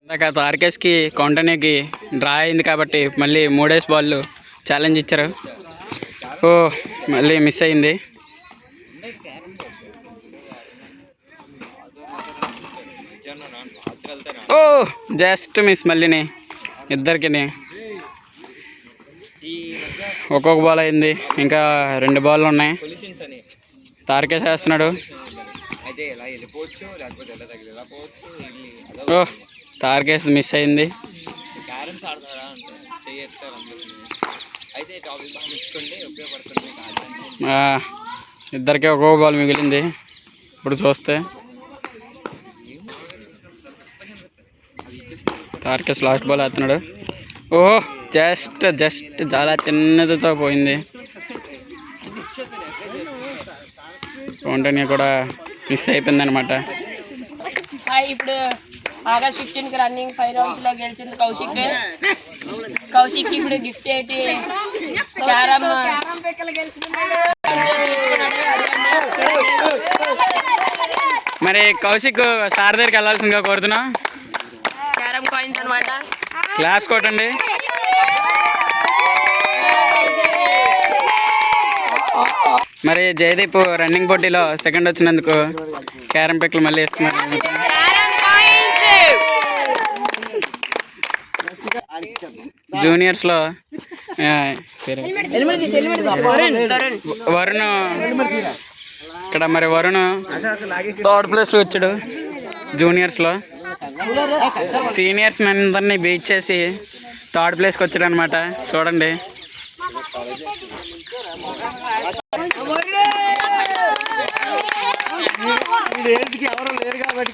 ఇందాక తార్కేస్కి కౌంటనీకి డ్రా అయింది కాబట్టి మళ్ళీ 3 బాల్ ఛాలెంజ్ ఇచ్చారు. ఓ మళ్ళీ మిస్ అయింది. ఓ జస్ట్ మిస్ మళ్ళీని ఇద్దరికి ఒక్కొక్క బాల్ అయింది. ఇంకా 2 బాల్ ఉన్నాయి. తార్కేస్ వేస్తున్నాడు. ఓ తార్కేస్ మిస్ అయింది. ఇద్దరికి ఒక్కొక్క బాల్ మిగిలింది. ఇప్పుడు చూస్తే తార్కేస్ లాస్ట్ బాల్ వేస్తున్నాడు. ఓహో జస్ట్ చాలా చిన్నదితో పోయింది. కౌంటనీ కూడా మిస్ అయిపోయింది అనమాట. ఇప్పుడు ఆగస్ట్ 15కి రన్నింగ్ 5 రౌండ్స్లో గెలిచింది కౌశిక్ ఇప్పుడు గిఫ్ట్ ఏంటి క్యారమ్ మరి కౌశిక్ సార్ దగ్గరికి వెళ్ళాల్సిందిగా కోరుతున్నా. క్యారమ్ కాయిన్స్ అనమాట. క్లాస్ కొట్టండి. మరి జయదీప్ రన్నింగ్ పోటీలో సెకండ్ వచ్చినందుకు క్యారమ్ పిక్లు మళ్ళీ ఇస్తున్నారు. జూనియర్స్లో వరుణ్ ఇక్కడ మరి వరుణ్ 3rd ప్లేస్లో వచ్చాడు జూనియర్స్లో. సీనియర్స్ అందరినీ బీట్ చేసి 3rd ప్లేస్కి వచ్చాడు అనమాట. చూడండి. ఎవరు లేరు కాబట్టి